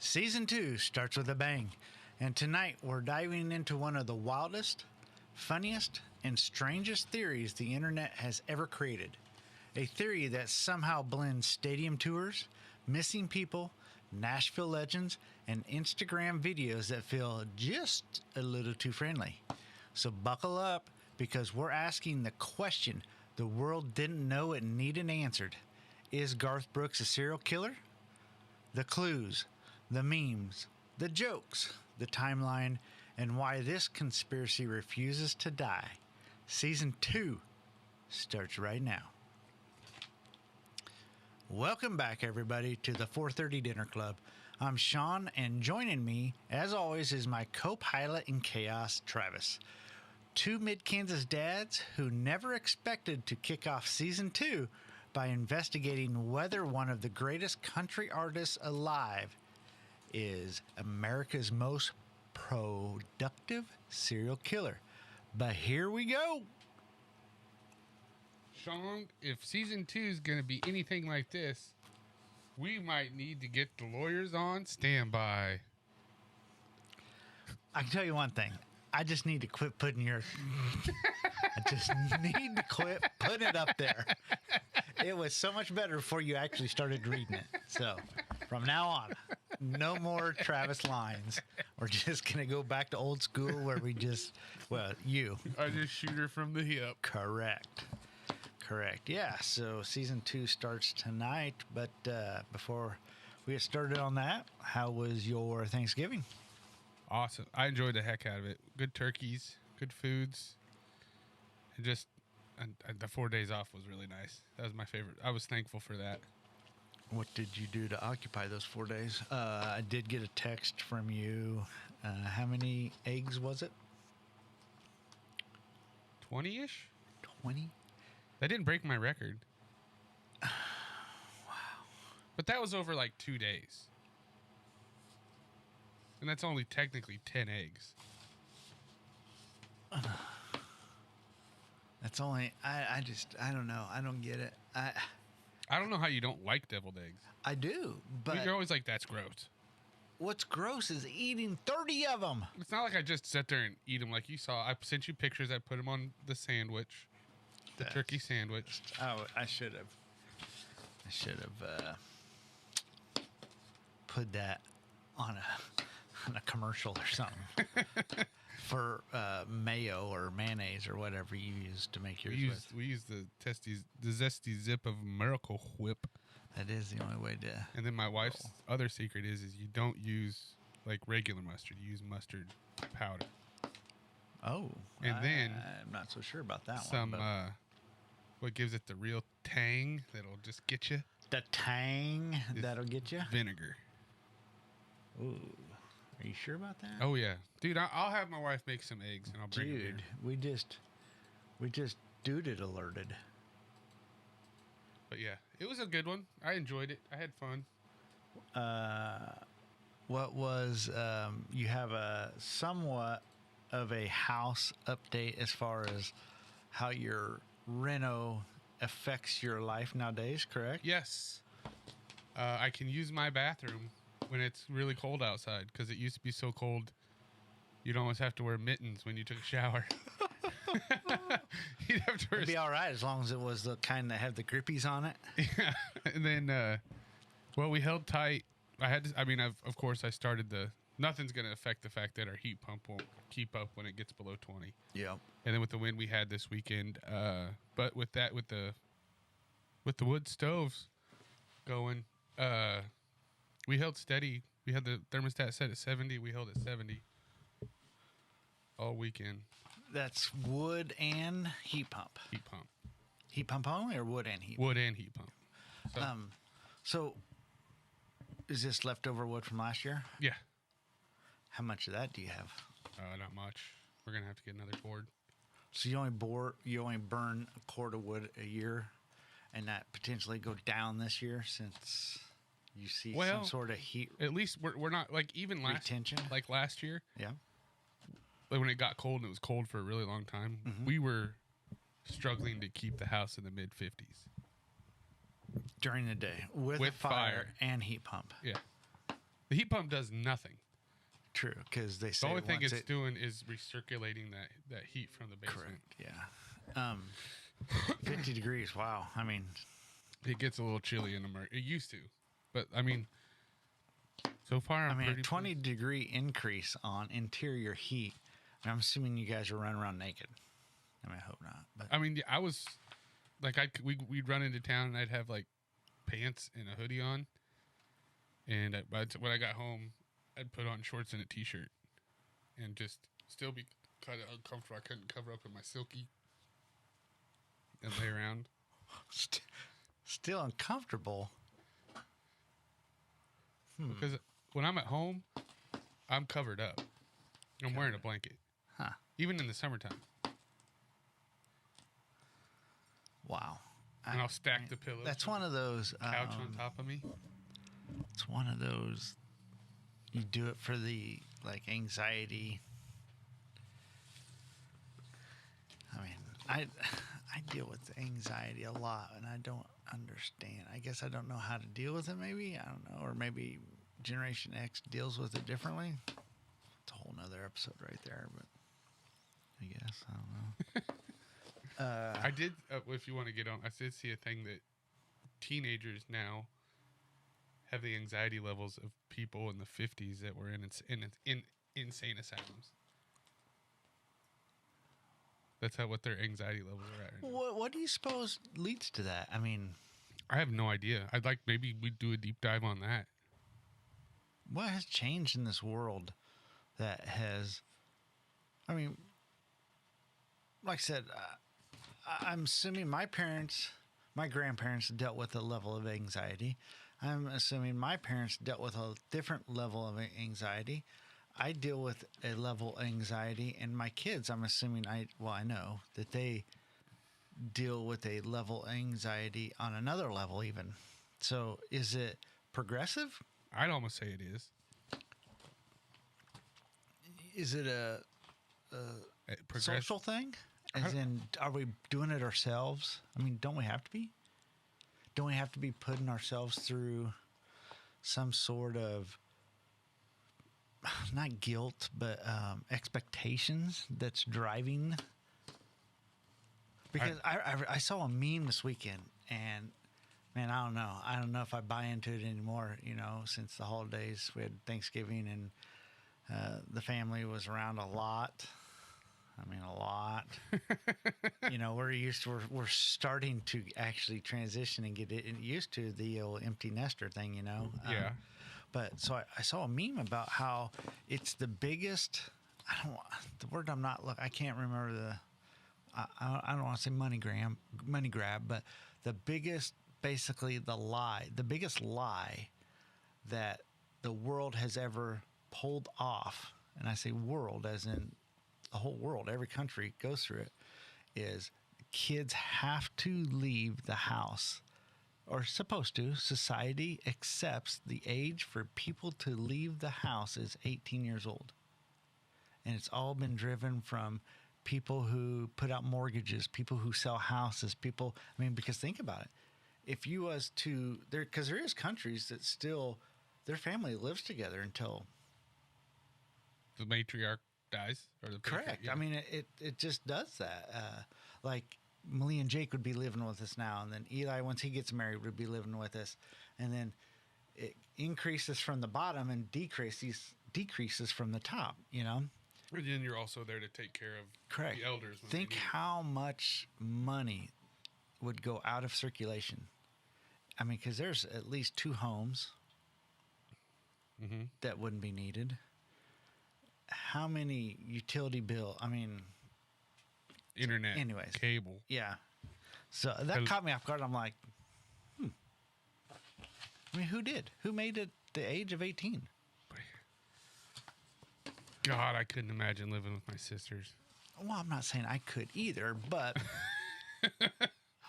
Season 2 starts with a bang, and tonight we're diving into one of the wildest, funniest, and strangest theories the internet has ever created. A theory that somehow blends stadium tours, missing people, Nashville legends, and Instagram videos that feel just a little too friendly. So buckle up, because we're asking the question the world didn't know it needed answered. Is Garth Brooks a serial killer? The clues, the memes, the jokes, the timeline, and why this conspiracy refuses to die. Season 2 starts right now. Welcome back, everybody, to the 4:30 Dinner Club. I'm Shawn, and joining me, as always, is my co-pilot in chaos, Travis. Two mid-Kansas dads who never expected to kick off Season 2 by investigating whether one of the greatest country artists alive is America's most productive serial killer. But here we go. Shawn, if Season 2 is going to be anything like this, we might need to get the lawyers on standby. I can tell you one thing. I just need to quit putting your... I just need to quit putting it up there. It was so much better before you actually started reading it. So, from now on, no more Travis lines. We're just going to go back to old school where we just... Well, you. I just shoot her from the hip. Correct. Yeah, so Season 2 starts tonight. But before we get started on that, how was your Thanksgiving? Awesome. I enjoyed the heck out of it. Good turkeys, good foods. And just the 4 days off was really nice. That was my favorite. I was thankful for that. What did you do to occupy those 4 days? I did get a text from you. How many eggs was it? 20-ish? 20? That didn't break my record. Wow. But that was over like 2 days. And that's only technically 10 eggs. That's only... I don't know. I don't get it. I don't know how you don't like deviled eggs. I do, but... You're always like, that's gross. What's gross is eating 30 of them. It's not like I just sit there and eat them like you saw. I sent you pictures. I put them on the sandwich. The turkey sandwich. Oh, I should have put that on a commercial or something for mayo or mayonnaise or whatever you use to make yours. We use the zesty zip of Miracle Whip. That is the only way to. And then my wife's other secret is you don't use like regular mustard. You use mustard powder. Oh, and then I'm not so sure about that one. But what gives it the real tang that'll just get you? The tang that'll get you? Vinegar. Ooh. Are you sure about that? Oh, yeah. Dude, I'll have my wife make some eggs, and I'll bring them here. Dude, we just duded alerted. But, yeah, it was a good one. I enjoyed it. I had fun. What was... you have a somewhat of a house update as far as how your reno affects your life nowadays, correct? Yes. I can use my bathroom when it's really cold outside, because it used to be so cold you'd almost have to wear mittens when you took a shower. You'd have to wear... It'd be all right as long as it was the kind that had the grippies on it. Yeah. And then, we held tight. Of course, I started nothing's going to affect the fact that our heat pump won't keep up when it gets below 20. Yeah. And then with the wind we had this weekend, but with the wood stoves going, we held steady. We had the thermostat set at 70. We held at 70 all weekend. That's wood and heat pump. Heat pump. Heat pump only, or wood and heat? Wood and heat pump. So is this leftover wood from last year? Yeah. How much of that do you have? Not much. We're gonna have to get another board. So you only burn a quart of wood a year, and that potentially go down this year since you see some sort of heat. At least we're not like even retention. Like last year. Yeah. Like when it got cold and it was cold for a really long time, we were struggling to keep the house in the mid 50s during the day with fire and heat pump. Yeah. The heat pump does nothing. True, because they say The only thing once it's doing is recirculating that heat from the basement. correct. Yeah. 50 degrees. Wow. I mean, It gets a little chilly in the It used to, but I mean, so far I'm a pretty 20-degree increase on interior heat. And I'm assuming you guys are running around naked. I mean, I hope not. But I mean, I was like, we'd run into town and I'd have like pants and a hoodie on, and when I got home, I'd put on shorts and a t-shirt, and just still be kind of uncomfortable. I couldn't cover up in my silky and lay around. Still uncomfortable. Because when I'm at home, I'm covered up. I'm wearing a blanket. Huh. Even in the summertime. Wow. And I'll stack the pillows. That's one of those. Couch on top of me. It's one of those. You do it for the anxiety. I mean, I deal with anxiety a lot, and I don't understand. I guess I don't know how to deal with it. Maybe I don't know, or maybe Generation X deals with it differently. It's a whole nother episode right there, but I guess I don't know. I did. If you want to get on, I did see a thing that teenagers now have the anxiety levels of people in the 50s that were in insane asylums. That's what their anxiety levels are at. Right What do you suppose leads to that? I mean, I have no idea. I'd like maybe we'd do a deep dive on that. what has changed in this world that has? I mean, like I said, I'm assuming my grandparents dealt with a level of anxiety. I'm assuming my parents dealt with a different level of anxiety. I deal with a level of anxiety, and my kids, I'm assuming I know that they deal with a level of anxiety on another level even. So is it progressive? I'd almost say it is. Is it a social thing? As in, are we doing it ourselves? I mean, don't we have to be? Don't we have to be putting ourselves through some sort of, not guilt, but expectations that's driving? Because I saw a meme this weekend, and man, I don't know. I don't know if I buy into it anymore, since the holidays. We had Thanksgiving, and the family was around a lot. I mean, a lot. We're starting to actually transition and get used to the old empty nester thing, Yeah. But so I saw a meme about how it's the biggest. I can't remember I don't want to say money grab, but the biggest, basically the biggest lie that the world has ever pulled off, and I say world as in the whole world, every country goes through it, is kids have to leave the house, or supposed to. Society accepts the age for people to leave the house is 18 years old. And it's all been driven from people who put out mortgages, people who sell houses, because think about it. If you was to, because there is countries that still, their family lives together until the matriarch dies, or the correct. Yeah. I mean, it just does that. Like Millie and Jake would be living with us now, and then Eli, once he gets married, would be living with us, and then it increases from the bottom and decreases from the top. And then you're also there to take care of correct. The elders. Think how much money would go out of circulation. I mean, because there's at least 2 homes that wouldn't be needed. How many utility bill? I mean, internet, anyways, cable. Yeah. So that caught me off guard. I'm like, I mean, who did? Who made it the age of 18? God, I couldn't imagine living with my sisters. Well, I'm not saying I could either, but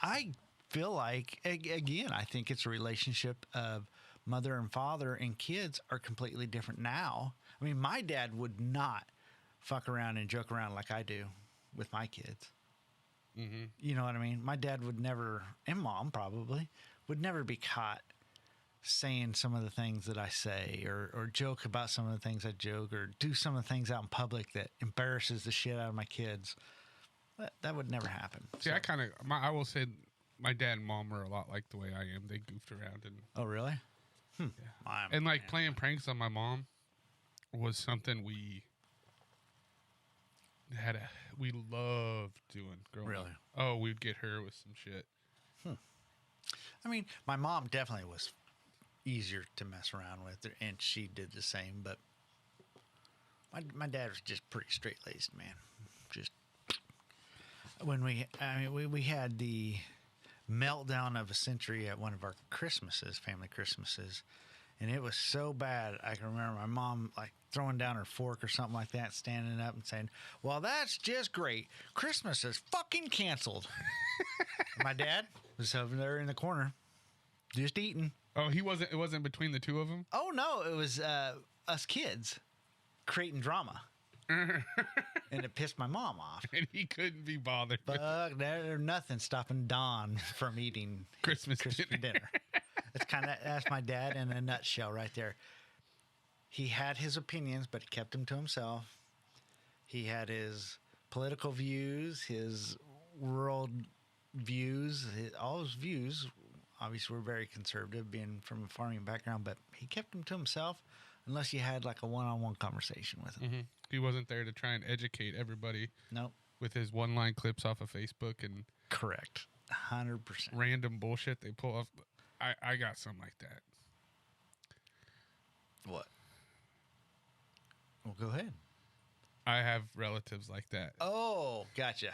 I feel like, again, I think it's a relationship of mother and father and kids are completely different now. I mean, my dad would not fuck around and joke around like I do with my kids. You know what I mean? My dad would never, and mom probably, would never be caught saying some of the things that I say, or joke about some of the things I joke, or do some of the things out in public that embarrasses the shit out of my kids. That would never happen. See, I will say my dad and mom were a lot like the way I am. They goofed around. Oh, really? Yeah. And like playing pranks on my mom was something we loved doing growing up. Oh, we'd get her with some shit. I mean, my mom definitely was easier to mess around with, and she did the same, but my dad was just pretty straight-laced, man. Just when we had the meltdown of a century at one of our Christmases, family Christmases, and it was so bad. I can remember my mom like throwing down her fork or something like that, standing up and saying, "Well, that's just great. Christmas is fucking canceled." My dad was over there in the corner, just eating. Oh, it wasn't between the two of them? Oh, no, it was us kids creating drama. And it pissed my mom off. And he couldn't be bothered. But there's nothing stopping Don from eating Christmas dinner. That's my dad in a nutshell right there. He had his opinions, but he kept them to himself. He had his political views, his world views, all his views. Obviously, we're very conservative, being from a farming background, but he kept them to himself unless you had like a one-on-one conversation with him. Mm-hmm. He wasn't there to try and educate everybody. Nope. With his one-line clips off of Facebook and correct, 100%. Random bullshit they pull off. I got something like that. What? Well, go ahead. I have relatives like that. Oh, gotcha.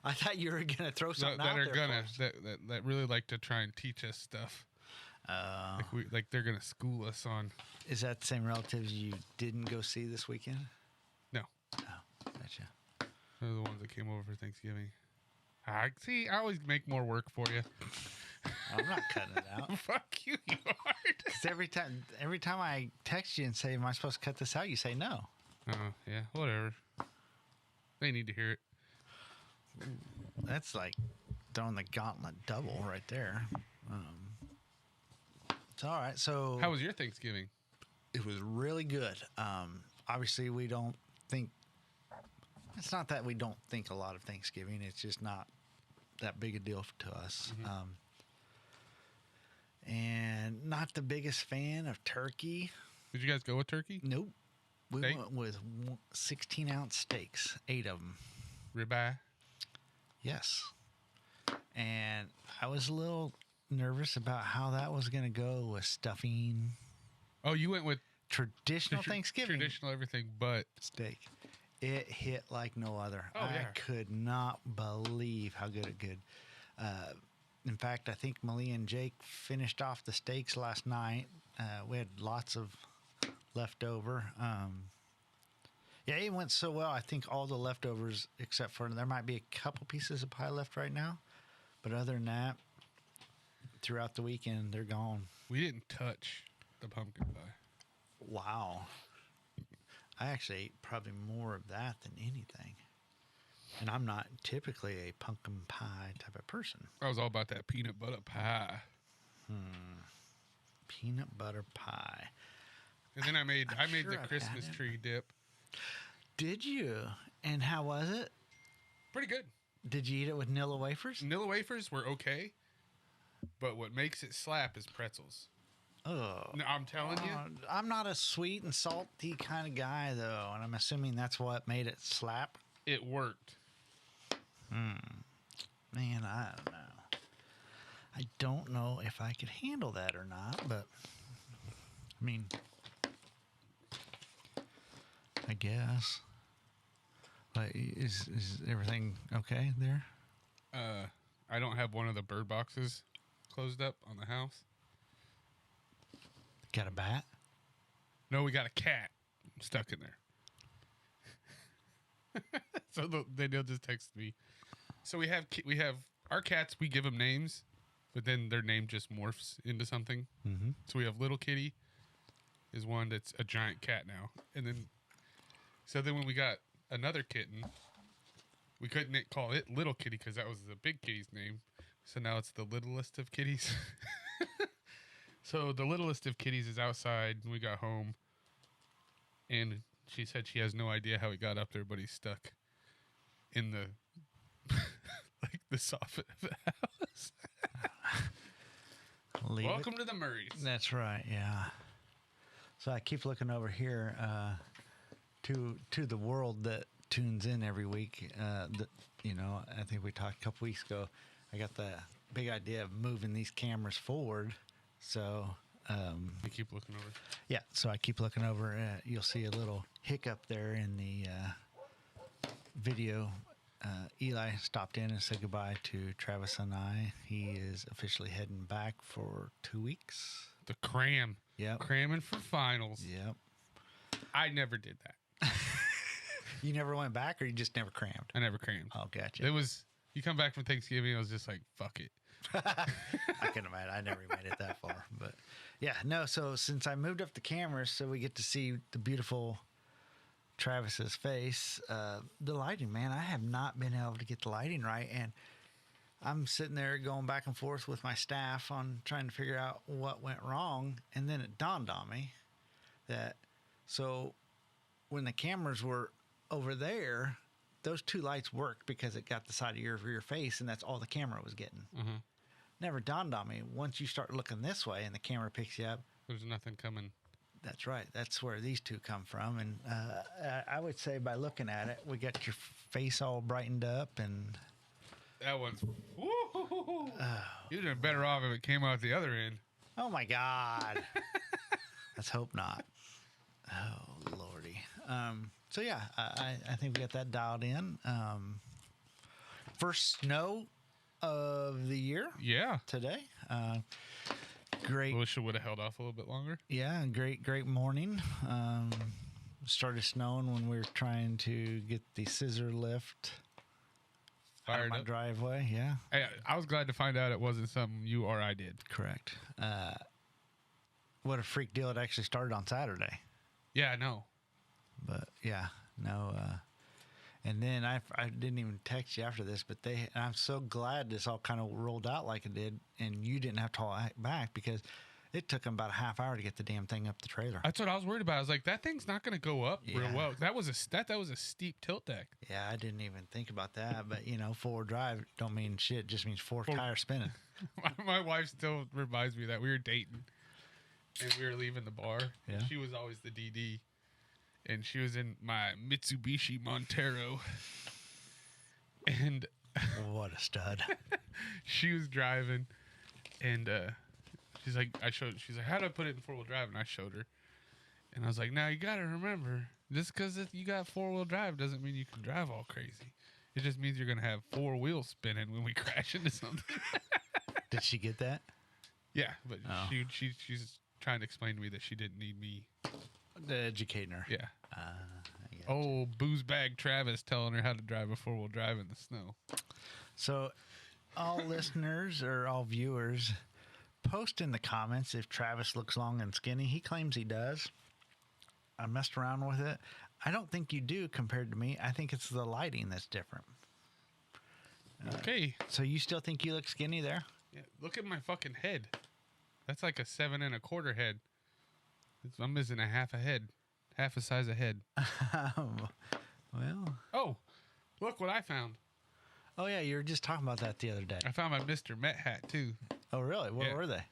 I thought you were gonna throw something out there. That really like to try and teach us stuff. Like they're gonna school us on. Is that the same relatives you didn't go see this weekend? No. Oh, gotcha. They're the ones that came over for Thanksgiving. I always make more work for you. I'm not cutting it out. Fuck you, you are. Because every time I text you and say, "Am I supposed to cut this out?" you say no. Oh yeah, whatever. They need to hear it. That's like throwing the gauntlet double right there. It's all right. So, how was your Thanksgiving? It was really good. Obviously, we don't think. It's not that we don't think a lot of Thanksgiving. It's just not that big a deal to us. Mm-hmm. And not the biggest fan of turkey. Did you guys go with turkey? Nope. We went with 16-ounce steaks, 8 of them. Ribeye? Yes. And I was a little nervous about how that was going to go with stuffing. Oh, you went with traditional Thanksgiving. Traditional everything but steak. It hit like no other. Oh, yeah. I could not believe how good it could. In fact, I think Malia and Jake finished off the steaks last night. We had lots of leftover. Yeah, it went so well. I think all the leftovers, except for there might be a couple pieces of pie left right now. But other than that, throughout the weekend, they're gone. We didn't touch the pumpkin pie. Wow. I actually ate probably more of that than anything. And I'm not typically a pumpkin pie type of person. I was all about that peanut butter pie. Peanut butter pie. And then I made the Christmas tree dip. Did you? And how was it? Pretty good. Did you eat it with Nilla wafers? Nilla wafers were okay, but what makes it slap is pretzels. Oh, no, I'm telling you. I'm not a sweet and salty kind of guy, though, and I'm assuming that's what made it slap. It worked. Man, I don't know. I don't know if I could handle that or not, but I mean, I guess. But is everything okay there? I don't have one of the bird boxes closed up on the house. Got a bat? No, we got a cat stuck in there. So they'll just text me. So we have our cats. We give them names, but then their name just morphs into something. Mm-hmm. So we have Little Kitty, is one that's a giant cat now, and then when we got another kitten, we couldn't call it Little Kitty because that was the big kitty's name. So now it's the littlest of kitties. So the littlest of kitties is outside, and we got home, and she said she has no idea how he got up there, but he's stuck in the like the soffit of the house. Welcome to the Murrays. That's right. Yeah. So I keep looking over here to the world that tunes in every week. I think we talked a couple weeks ago. I got the big idea of moving these cameras forward. So You keep looking over. yeah. So I keep looking over. You'll see a little hiccup there in the video. Eli stopped in and said goodbye to Travis and I. He is officially heading back for 2 weeks. The cram. Yep. Cramming for finals. Yep. I never did that. You never went back, or you just never crammed? I never crammed. Oh, gotcha. It was, you come back from Thanksgiving, I was just like, fuck it. I can imagine. I never made it that far. But yeah, no. So since I moved up the cameras, so we get to see the beautiful Travis's face, the lighting, man, I have not been able to get the lighting right. And I'm sitting there going back and forth with my staff on trying to figure out what went wrong. And then it dawned on me that, so when the cameras were over there, those two lights worked because it got the side of your face, and that's all the camera was getting. Mm-hmm. Never dawned on me, once you start looking this way and the camera picks you up, There's nothing coming. that's right. That's where these two come from. And I would say by looking at it, we got your face all brightened up. And That one's, woo. You'd have been better off if it came out the other end. oh my God. Let's hope not. Oh, Lordy. So yeah, I think we got that dialed in. First snow of the year Yeah. today. Great. Wish it would have held off a little bit longer. Yeah, great morning. Started snowing when we were trying to get the scissor lift out of Fired my up. driveway. Yeah, I was glad to find out it wasn't something you or I did. correct. What a freak deal! It actually started on Saturday, Yeah, I know. but yeah, no. And then I didn't even text you after this, but and I'm so glad this all kind of rolled out like it did, and you didn't have to haul it back, because it took them about a half hour to get the damn thing up the trailer. That's what I was worried about. I was like, that thing's not going to go up real Yeah. well. That was a steep tilt deck. Yeah, I didn't even think about that, but forward drive don't mean shit; just means four tires spinning. My wife still reminds me that we were dating and we were leaving the bar. Yeah. And she was always the DD. And she was in my Mitsubishi Montero. And What a stud! she was driving. And she's like, how do I put it in 4-wheel drive? And I showed her. And I was like, now you got to remember, just because you got 4-wheel drive doesn't mean you can drive all crazy. It just means you're going to have 4 wheels spinning when we crash into something. Did she get that? Yeah, but Oh. she's trying to explain to me that she didn't need me. The educating her. Yeah. I get it. Oh, booze bag Travis telling her how to drive a 4-wheel drive in the snow. So, all listeners or all viewers, post in the comments if Travis looks long and skinny. He claims he does. I messed around with it. I don't think you do compared to me. I think it's the lighting that's different. Okay. So you still think you look skinny there? Yeah, look at my fucking head. That's like a 7 1/4 head. I'm missing a half a head. Half a size of head. Well, Oh, look what I found. oh yeah, you were just talking about that the other day. I found my Mr. Met hat, too. Oh really? What Yeah. were they?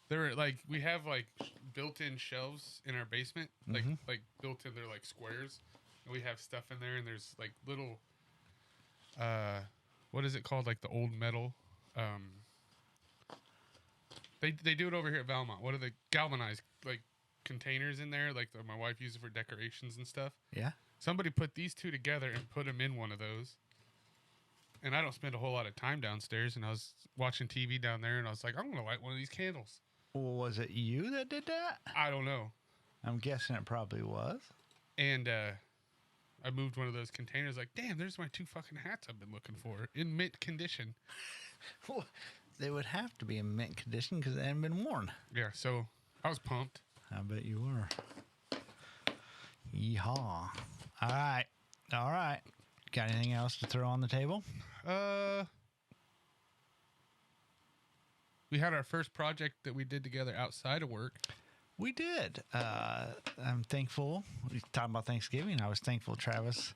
They're like, we have like built-in shelves in our basement. Like built in, they're like squares. And we have stuff in there, and there's like little, what is it called? Like the old metal. They do it over here at Valmont. What are the galvanized like containers in there? Like my wife uses for decorations and stuff. Yeah. Somebody put these two together and put them in one of those. And I don't spend a whole lot of time downstairs. And I was watching TV down there, and I was like, I'm gonna light one of these candles. Well, was it you that did that? I don't know. I'm guessing it probably was. And I moved one of those containers. Like, damn, there's my 2 fucking hats I've been looking for in mint condition. Well, they would have to be in mint condition because they hadn't been worn. Yeah, so I was pumped. I bet you were. Yeehaw. All right. All right. Got anything else to throw on the table? We had our first project that we did together outside of work. We did. I'm thankful. We talking about Thanksgiving. I was thankful Travis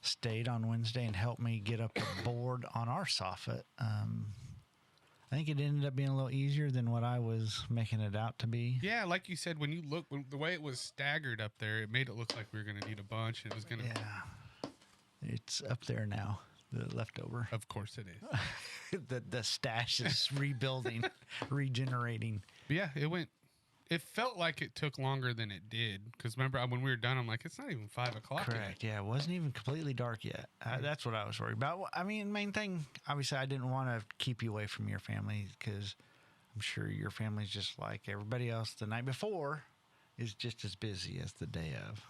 stayed on Wednesday and helped me get up a board on our soffit. I think it ended up being a little easier than what I was making it out to be. Yeah, like you said, when you look, the way it was staggered up there, it made it look like we were going to need a bunch. And it was going to. Yeah. It's up there now, the leftover. Of course it is. the stash is rebuilding, regenerating. But yeah, it felt like it took longer than it did. Because remember, when we were done, I'm like, it's not even 5 o'clock Correct. yet. Yeah, it wasn't even completely dark yet. That's what I was worried about. I mean, main thing, obviously, I didn't want to keep you away from your family because I'm sure your family's just like everybody else. The night before is just as busy as the day of.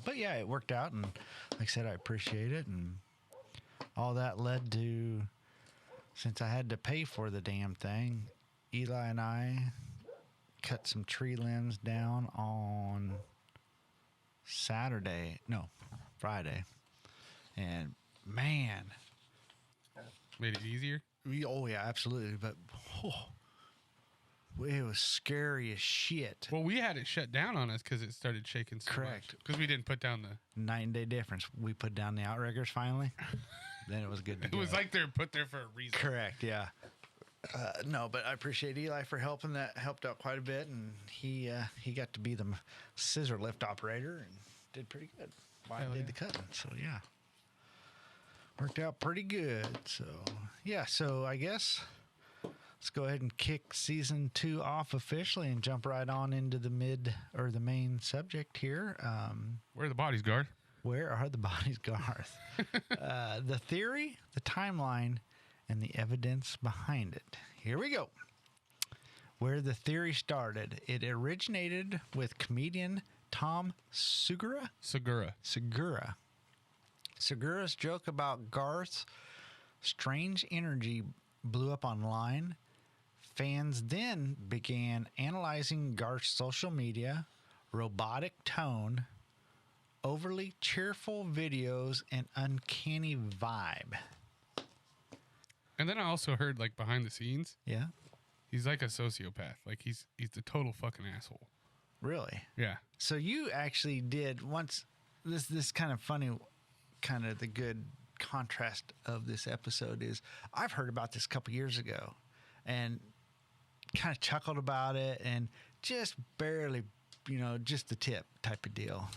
But yeah, it worked out. And like I said, I appreciate it. And all that led to, since I had to pay for the damn thing, Eli and I cut some tree limbs down on Friday. And man, Made it easier? oh yeah, absolutely. But it was scary as shit. Well, we had it shut down on us because it started shaking so Correct. Because we didn't put down the... 9-day difference. We put down the outriggers finally. Then it was good to It go. was like they were put there for a reason. Correct, yeah. No, but I appreciate Eli for helping. That helped out quite a bit, and he got to be the scissor lift operator and did pretty good while I did the cutting. So yeah, worked out pretty good. So yeah, so I guess let's go ahead and kick season 2 off officially and jump right on into the main subject here. Where are the bodies, Garth? Where are the bodies, Garth? The theory, the timeline, and the evidence behind it. Here we go. Where the theory started. It originated with comedian Tom Segura. Segura's joke about Garth's strange energy blew up online. Fans then began analyzing Garth's social media, robotic tone, overly cheerful videos, and uncanny vibe. And then I also heard, like, behind the scenes, Yeah? he's like a sociopath. Like, he's a total fucking asshole. Really? Yeah. So you actually did once, this kind of funny, kind of the good contrast of this episode is I've heard about this a couple years ago and kind of chuckled about it and just barely, just the tip type of deal.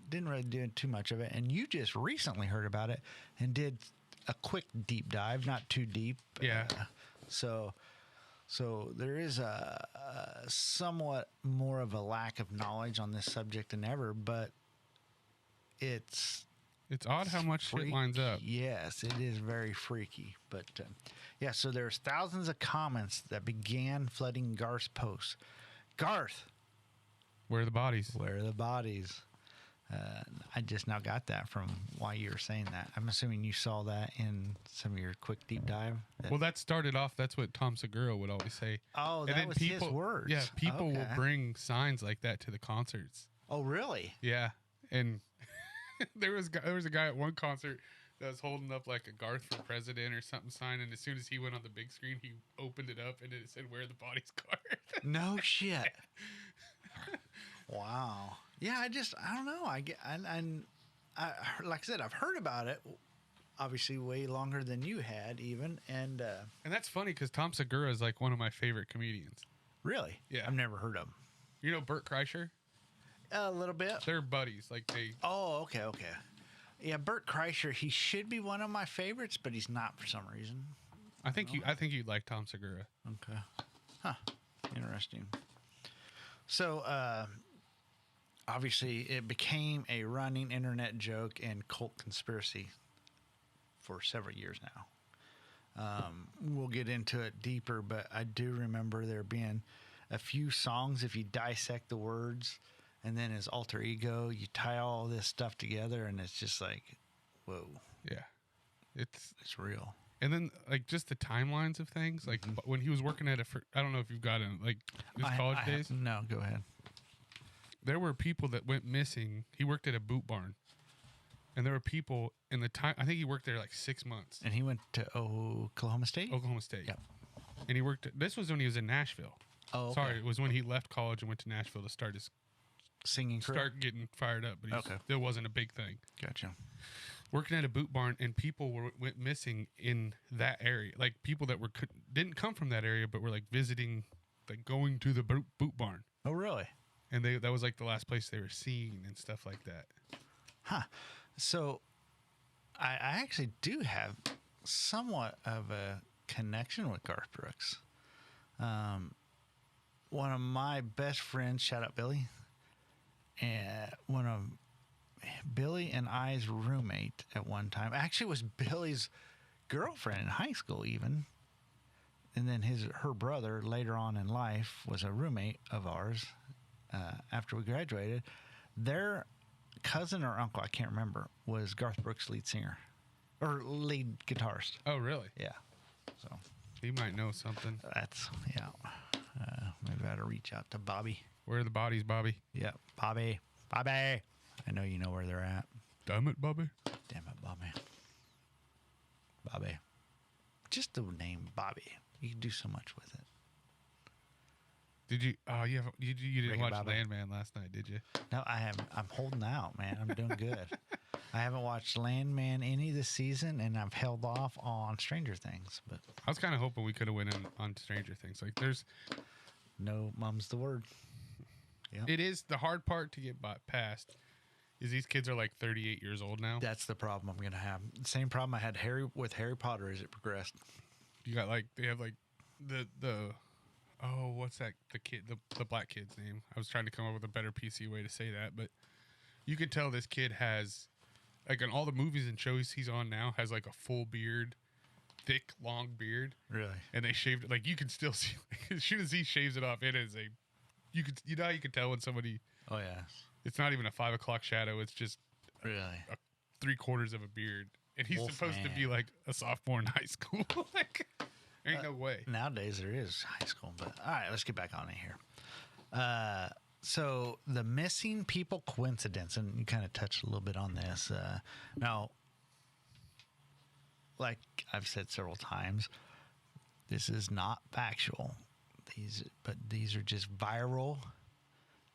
Didn't really do too much of it. And you just recently heard about it and did a quick deep dive, not too deep. Yeah. So there is a somewhat more of a lack of knowledge on this subject than ever, but it's odd how much shit lines up. Yes, it is very freaky. But yeah, so there's thousands of comments that began flooding Garth's posts. Garth, Where are the bodies? where are the bodies? I just now got that from why you were saying that. I'm assuming you saw that in some of your quick deep dive. Well, that started off, that's what Tom Segura would always say. Oh, that was his words. Yeah, people will Okay. bring signs like that to the concerts. Oh, really? Yeah, and there was a guy at one concert that was holding up like a Garth for president or something sign, and as soon as he went on the big screen, he opened it up and it said, "Where are the bodies, Garth?" No shit. Wow. Yeah, I don't know. I like I said, I've heard about it, obviously way longer than you had even, and that's funny because Tom Segura is like one of my favorite comedians. really, Yeah. I've never heard of him. You know Bert Kreischer? A little bit. They're buddies. Like they. Oh, okay. Yeah, Bert Kreischer, he should be one of my favorites, but he's not for some reason. I think you'd like Tom Segura. Okay. Huh. Interesting. So, obviously, it became a running internet joke and cult conspiracy for several years now. We'll get into it deeper, but I do remember there being a few songs, if you dissect the words, and then his alter ego, you tie all this stuff together, and it's just like, whoa. Yeah, it's real. And then like just the timelines of things, like when he was working at I don't know if you've gotten like his college days. No, go ahead. There were people that went missing. He worked at a boot barn, and there were people in the time. I think he worked there like 6 months. And he went to Oklahoma State? Oklahoma State. Yep. And he worked. This was when he was in Nashville. Oh, okay. Sorry, it was when he left college and went to Nashville to start his singing career. start getting fired up. But it wasn't a big thing. Gotcha. Working at a boot barn, and people went missing in that area. Like people that didn't come from that area, but were like visiting, like going to the boot barn. Oh, really? And that was like the last place they were seen and stuff like that. Huh. So I actually do have somewhat of a connection with Garth Brooks. One of my best friends, shout out Billy, and one of Billy and I's roommate at one time actually was Billy's girlfriend in high school even. And then her brother later on in life was a roommate of ours after we graduated. Their cousin or uncle, I can't remember, was Garth Brooks' lead singer or lead guitarist. Oh, really? Yeah. So he might know something. That's, yeah. Maybe I ought to reach out to Bobby. Where are the bodies, Bobby? Yeah, Bobby. I know you know where they're at. Damn it, Bobby. Damn it, Bobby. Bobby. Just the name Bobby. You can do so much with it. Did you? Oh, you didn't watch Bobby. Landman last night, did you? No, I haven't. I'm holding out, man. I'm doing good. I haven't watched Landman any this season, and I've held off on Stranger Things. But I was kind of hoping we could have went in on Stranger Things. Like, no, mum's the word. Yep. It is the hard part to get past. Is these kids are like 38 years old now? That's the problem I'm gonna have. Same problem I had with Harry Potter as it progressed. You got like they have like the oh, what's that, the black kid's name? I was trying to come up with a better PC way to say that, but you can tell this kid has, like, in all the movies and shows he's on now, has like a full beard, thick long beard. Really? And they shaved it. Like, you can still see, as soon as he shaves it off, it is you know how you can tell when somebody, Oh yeah. it's not even a 5 o'clock shadow, it's just Really? 3/4 of a beard. And he's supposed to be like a sophomore in high school. Like, ain't no way. Nowadays there is high school, but all right, let's get back on it here. So the missing people coincidence, and you kind of touched a little bit on this. Now, like I've said several times, this is not factual. These are just viral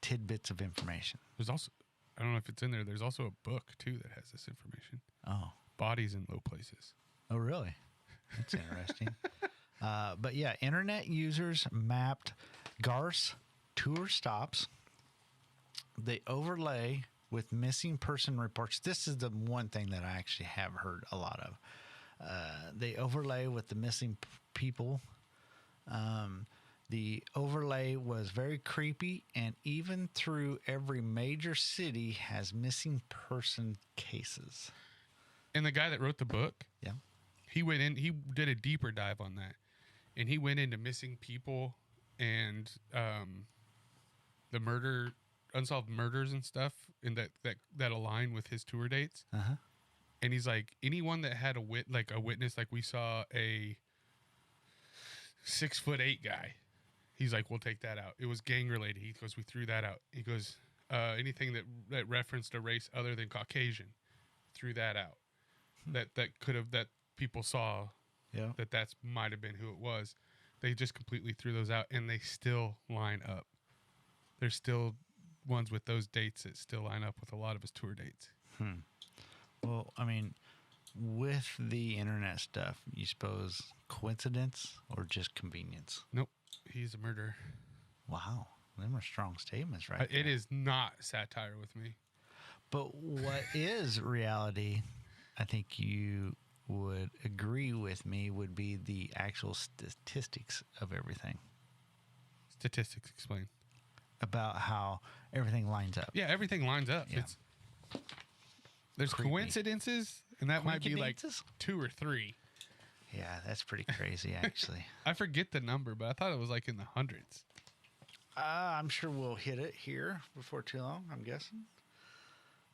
tidbits of information. There's also, I don't know if it's in there, there's also a book too that has this information. Oh. Bodies in Low Places. Oh, really? That's interesting. But yeah, internet users mapped Garth's tour stops. They overlay with missing person reports. This is the one thing that I actually have heard a lot of. They overlay with the missing people. The overlay was very creepy, and even through every major city has missing person cases. And the guy that wrote the book, Yeah. he did a deeper dive on that. And he went into missing people and the unsolved murders and stuff, and that align with his tour dates. Uh-huh. And he's like, anyone that had a witness, like we saw a 6'8" guy. He's like, we'll take that out. It was gang related. He goes, we threw that out. He goes, anything that referenced a race other than Caucasian, threw that out. That people saw, Yeah. that might have been who it was. They just completely threw those out, and they still line up. There's still ones with those dates that still line up with a lot of his tour dates. Well, I mean, with the internet stuff, you suppose coincidence or just convenience? Nope, he's a murderer. Wow. Them are strong statements, right? It is not satire with me. But what is reality, I think you would agree with me, would be the actual statistics of everything. Statistics explain. About how everything lines up. Yeah, everything lines up. Yeah. There's Creepy. coincidences, and that might be like Coincidences? 2 or 3. Yeah, that's pretty crazy, actually. I forget the number, but I thought it was like in the hundreds. I'm sure we'll hit it here before too long, I'm guessing.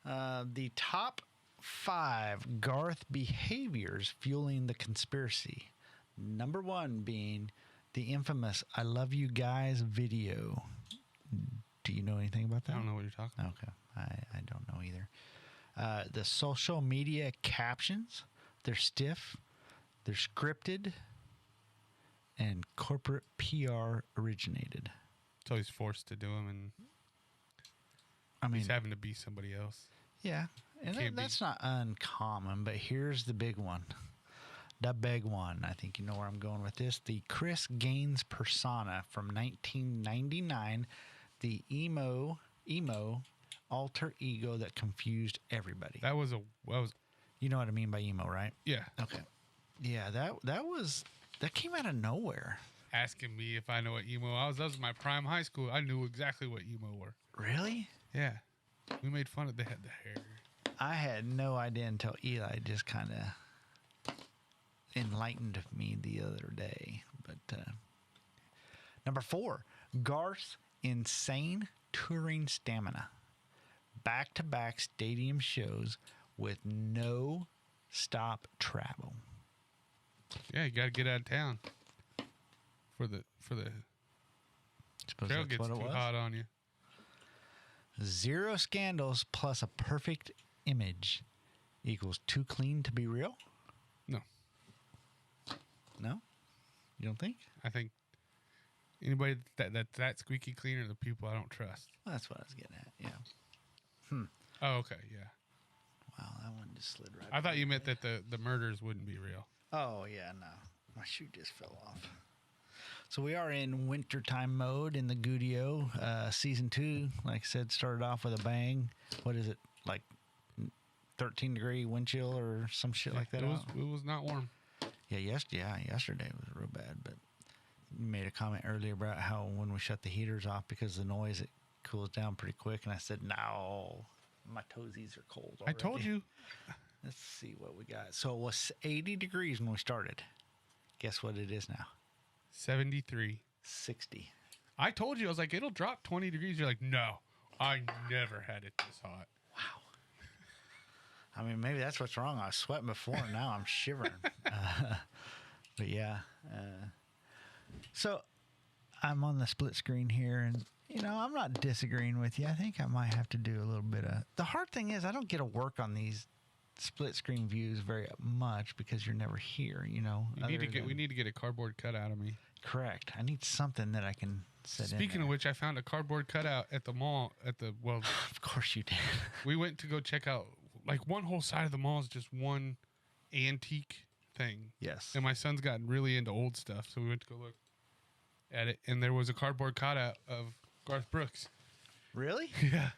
The top 5 Garth behaviors fueling the conspiracy. Number 1 being the infamous I Love You Guys video. Do you know anything about that? I don't know what you're talking about. Okay. I don't know either. The social media captions, they're stiff, they're scripted, and corporate PR originated. So he's forced to do them, and I mean, he's having to be somebody else. yeah, and that's not uncommon, but here's the big one. The big one. I think you know where I'm going with this. The Chris Gaines persona from 1999, the emo alter ego that confused everybody. That was You know what I mean by emo, right? yeah. Okay. Yeah, that came out of nowhere. Asking me if I know what emo was. That was my prime high school. I knew exactly what emo were. Really? Yeah. We made fun of they had the hair. I had no idea until Eli just kind of enlightened me the other day. But number 4, Garth's insane touring stamina. Back-to-back stadium shows with no stop travel. Yeah, you got to get out of town for the Suppose trail that's gets what it too was. hot on you. 0 scandals plus a perfect image equals too clean to be real? No. No? You don't think? I think anybody that squeaky clean are the people I don't trust. Well, that's what I was getting at. Yeah. Oh, okay, yeah. Wow, that one just slid right. I thought you meant that the murders wouldn't be real. Oh, yeah, no. My shoe just fell off. So we are in wintertime mode in the Gudio. Season 2, like I said, started off with a bang. What is it, like 13-degree wind chill or some shit like that? It was not warm. Yeah, yesterday was real bad. But you made a comment earlier about how when we shut the heaters off because of the noise, it cools down pretty quick. And I said, no, my toesies are cold already. I told you. Let's see what we got. So it was 80 degrees when we started. Guess what it is now? 73. 60. I told you. I was like, it'll drop 20 degrees. You're like, no, I never had it this hot. Wow. I mean, maybe that's what's wrong. I was sweating before, and now I'm shivering. But yeah. So I'm on the split screen here, and, you know, I'm not disagreeing with you. I think I might have to do a little bit of... The hard thing is I don't get to work on these split screen views very much because you're never here, you know. We need to get a cardboard cutout of me. Correct. I need something that I can set in Speaking there. of which, I found a cardboard cutout at the mall. Of course you did. We went to go check out, like, one whole side of the mall is just one antique thing. Yes. And my son's gotten really into old stuff, so we went to go look at it, and there was a cardboard cutout of Garth Brooks. Really? Yeah.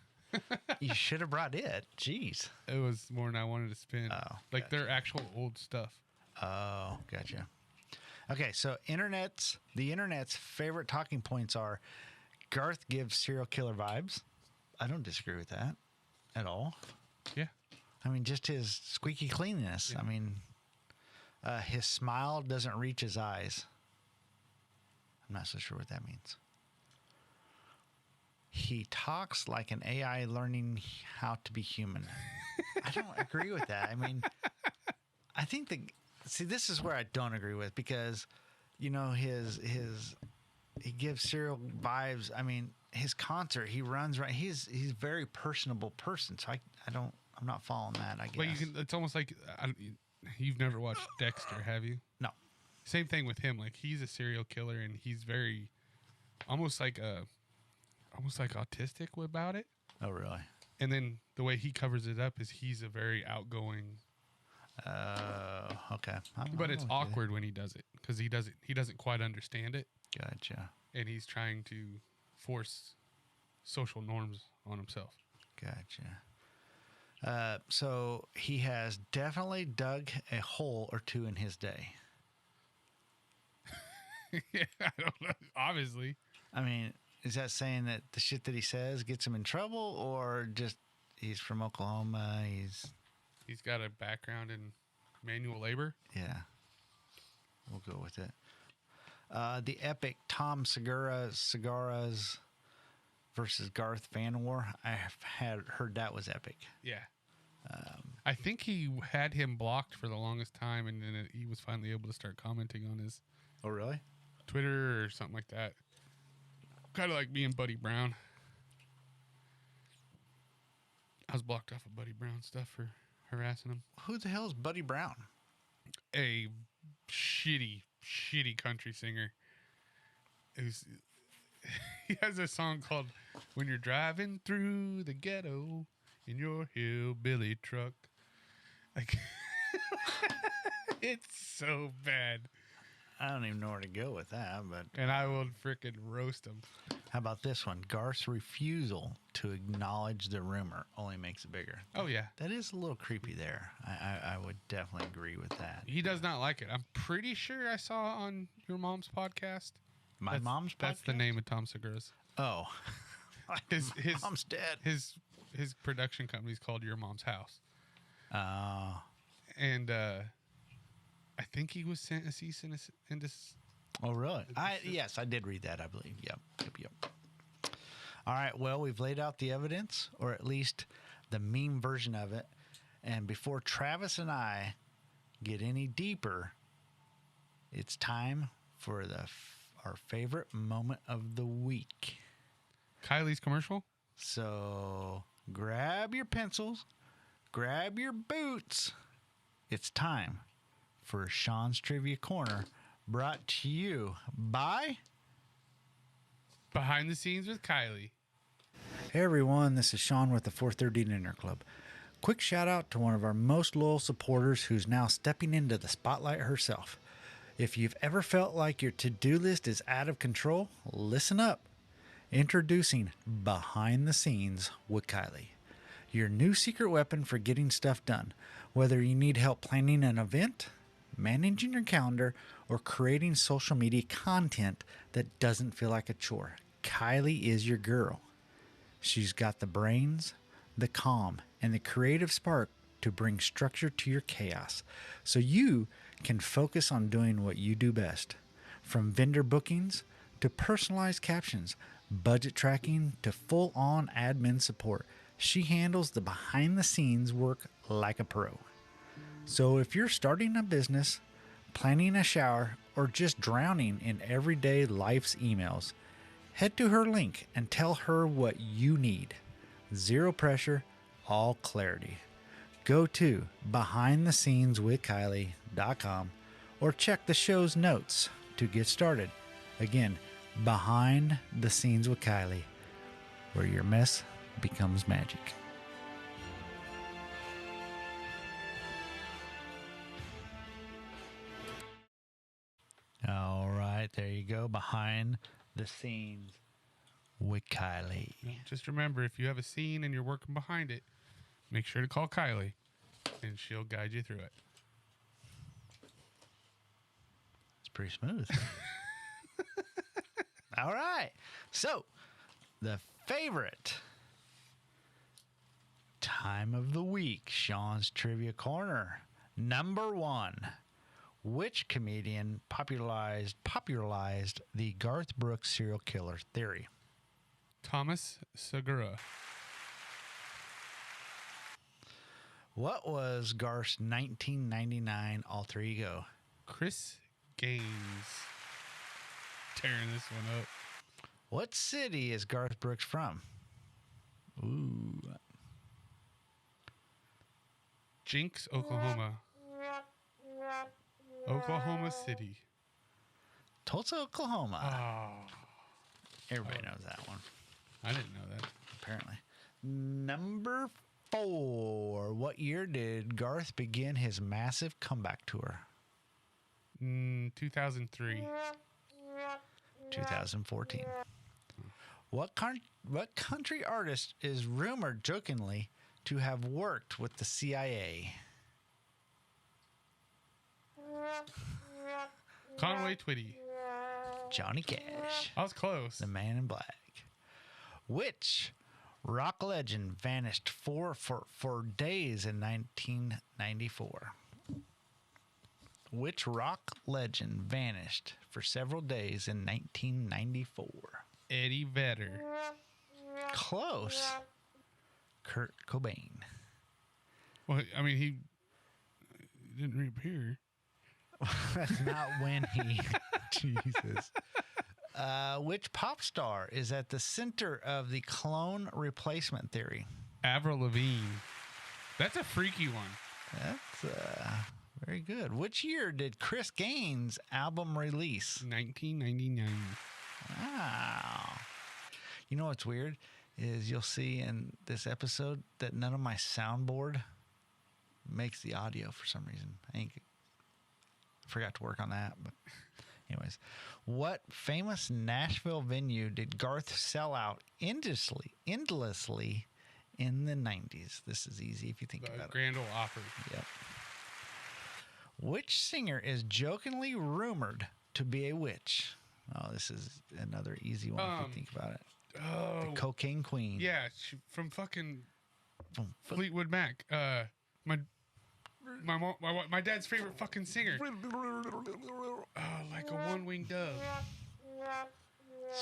You should have brought it. Jeez. It was more than I wanted to spend. Oh, like, they're actual old stuff. Oh, gotcha. Okay, so the internet's favorite talking points are Garth gives serial killer vibes. I don't disagree with that at all. Yeah. I mean, just his squeaky cleanliness. Yeah. I mean, his smile doesn't reach his eyes. I'm not so sure what that means. He talks like an AI learning how to be human. I don't agree with that. I mean, I think this is where I don't agree with because, you know, he gives serial vibes. I mean, his concert, he runs right. He's a very personable person. So I'm not following that, I guess. But it's almost like, you've never watched Dexter, have you? No. Same thing with him. Like, he's a serial killer and he's very, almost like autistic about it. Oh, really? And then the way he covers it up is he's a very outgoing. Okay. But it's awkward when he does it because he doesn't quite understand it. Gotcha. And he's trying to force social norms on himself. Gotcha. So he has definitely dug a hole or two in his day. Yeah, I don't know. Obviously. I mean, is that saying that the shit that he says gets him in trouble, or just he's from Oklahoma? He's got a background in manual labor. Yeah, we'll go with it. The epic Tom Segura's versus Garth fan war. I have heard that was epic. Yeah. I think he had him blocked for the longest time, and then he was finally able to start commenting on his Oh, really? Twitter or something like that. Kind of like me and Buddy Brown. I was blocked off of Buddy Brown stuff for harassing him. Who the hell is Buddy Brown? A shitty shitty country singer. He has a song called "When You're Driving Through the Ghetto in Your Hillbilly Truck." Like, it's so bad. I don't even know where to go with that, but And I will freaking roast him. how about this one? Garth's refusal to acknowledge the rumor only makes it bigger. Oh, yeah. That is a little creepy there. I would definitely agree with that. He does not like it. I'm pretty sure I saw on your mom's podcast. Mom's podcast? That's the name of Tom Segura's. Oh. His mom's dead. His production company's called Your Mom's House. Oh. And I think he was sent a cease and desist. Oh, really? Yes, I did read that, I believe. Yep. All right, well, we've laid out the evidence, or at least the meme version of it. And before Travis and I get any deeper, it's time for our favorite moment of the week. Kylie's commercial? So grab your pencils, grab your boots. It's time for Shawn's Trivia Corner, brought to you by Behind the Scenes with Kylie. Hey everyone, this is Shawn with the 430 Dinner Club. Quick shout out to one of our most loyal supporters who's now stepping into the spotlight herself. If you've ever felt like your to-do list is out of control, listen up. Introducing Behind the Scenes with Kylie, your new secret weapon for getting stuff done. Whether you need help planning an event, managing your calendar, or creating social media content that doesn't feel like a chore, Kylie is your girl. She's got the brains, the calm, and the creative spark to bring structure to your chaos so you can focus on doing what you do best. From vendor bookings to personalized captions, budget tracking to full-on admin support, she handles the behind-the-scenes work like a pro. So if you're starting a business, planning a shower, or just drowning in everyday life's emails, head to her link and tell her what you need. Zero pressure, all clarity. Go to behindthesceneswithkylie.com or check the show's notes to get started. Again, Behind the Scenes with Kylie, where your mess becomes magic. All right, there you go. Behind the Scenes with Kylie. Just remember, if you have a scene and you're working behind it, make sure to call Kylie, and she'll guide you through it. It's pretty smooth. All right. So, the favorite time of the week, Shawn's Trivia Corner. Number 1. Which comedian popularized the Garth Brooks serial killer theory? Thomas Segura. What was Garth's 1999 alter ego? Chris Gaines. Tearing this one up. What city is Garth Brooks from? Ooh. Jinx, Oklahoma. Oklahoma City. Tulsa, Oklahoma. Oh, Everybody knows that one, I didn't know that. apparently. Number 4. What year did Garth begin his massive comeback tour? 2003. 2014. What country artist is rumored jokingly to have worked with the CIA? Conway Twitty. Johnny Cash, I was close. the Man in Black. Which rock legend vanished for days in 1994? Which rock legend vanished for several days in 1994? Eddie Vedder. Close. Kurt Cobain. Well, I mean, he didn't reappear. That's not when he... Jesus. Which pop star is at the center of the clone replacement theory? Avril Lavigne. That's a freaky one. That's Very good. Which year did Chris Gaines' album release? 1999. Wow. You know what's weird is you'll see in this episode that none of my soundboard makes the audio for some reason. I forgot to work on that, but anyways. What famous Nashville venue did Garth sell out endlessly in the 90s? This is easy if you think about it. Grand Ole Opry. Yep. Which singer is jokingly rumored to be a witch? Oh, this is another easy one if you think about it. Oh. The Cocaine Queen. Yeah, from fucking Fleetwood Mac. My dad's favorite fucking singer. Oh, like a one-winged dove.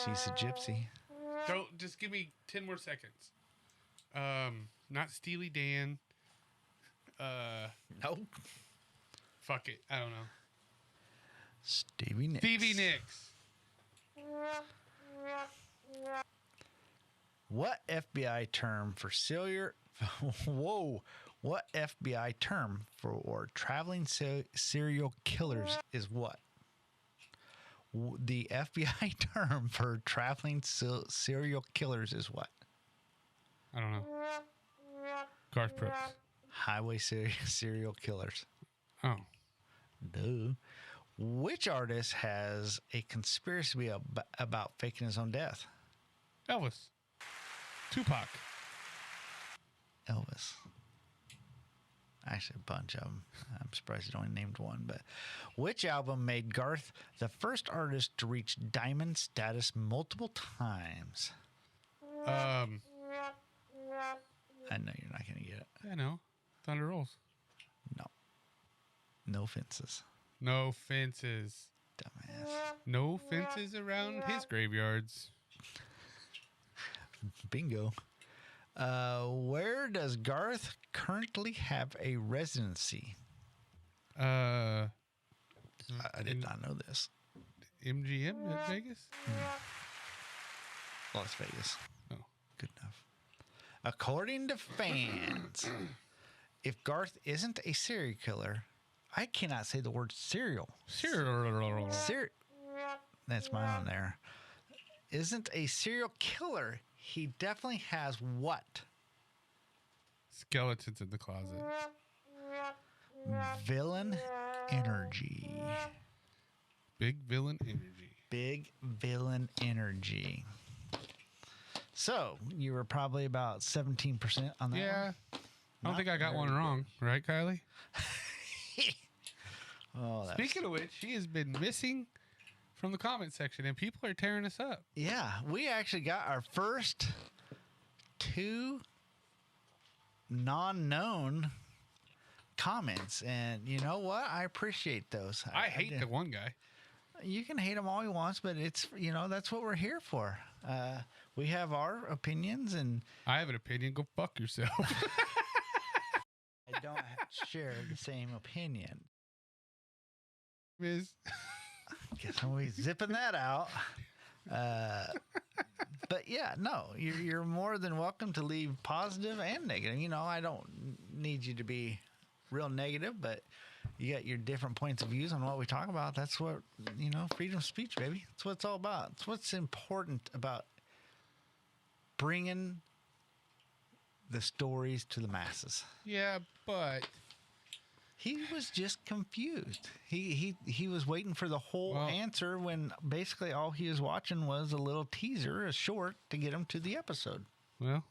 She's a gypsy. Don't just give me 10 more seconds. Not Steely Dan. Nope. Fuck it. I don't know. Stevie Nicks. Stevie Nicks. What FBI term for What FBI term for traveling serial killers is what? The FBI term for traveling serial killers is what? I don't know. Garth Brooks. Highway serial killers. Oh. Duh. Which artist has a conspiracy about faking his own death? Elvis. Tupac. Elvis. Actually, a bunch of them. I'm surprised you only named one. But which album made Garth the first artist to reach diamond status multiple times? I know you're not going to get it. I know. Thunder Rolls. No. No fences. No fences. Dumbass. No fences around his graveyards. Bingo. Where does Garth currently have a residency? I did not know this. MGM at Vegas? Las Vegas. Oh. Good enough. According to fans, if Garth isn't a serial killer, I cannot say the word serial. That's mine on there. Isn't a serial killer. He definitely has what? Skeletons in the closet. Villain energy. Big villain energy. Big villain energy. So, you were probably about 17% on that Yeah. one? I don't think I got one wrong. Right, Kylie? Speaking of which, she has been missing from the comment section, and people are tearing us up. Yeah, we actually got our first 2 non-known comments, and you know what? I appreciate those. I hate the one guy. You can hate him all he wants, but it's, that's what we're here for. We have our opinions, and I have an opinion. Go fuck yourself. I don't share the same opinion. Miss. Guess I'm always zipping that out. But yeah, no, you're more than welcome to leave positive and negative. I don't need you to be real negative, but you got your different points of views on what we talk about. That's what, freedom of speech, baby. That's what it's all about. It's what's important about bringing the stories to the masses. Yeah, but he was just confused. He was waiting for the whole answer when basically all he was watching was a little teaser, a short, to get him to the episode. Well,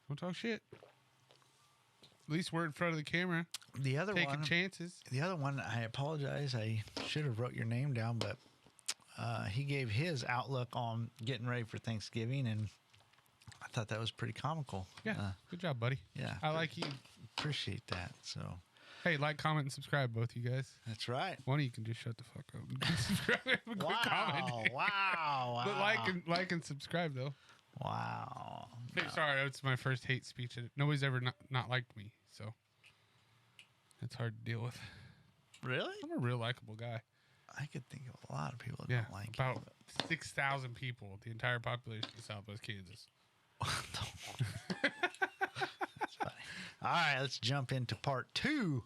don't talk shit. At least we're in front of the camera. The other taking chances. The other one, I apologize. I should have wrote your name down, but he gave his outlook on getting ready for Thanksgiving, and I thought that was pretty comical. Yeah, good job, buddy. Yeah, I like you. Appreciate that. So, hey, like, comment, and subscribe, both you guys. That's right. One of you can just shut the fuck up and subscribe and quit commenting. Wow. But like and subscribe though. Wow. Hey, sorry, it's my first hate speech. Nobody's ever not liked me, so it's hard to deal with. Really? I'm a real likable guy. I could think of a lot of people that don't like about 6,000 people, the entire population of Southwest Kansas. That's funny. All right, let's jump into part 2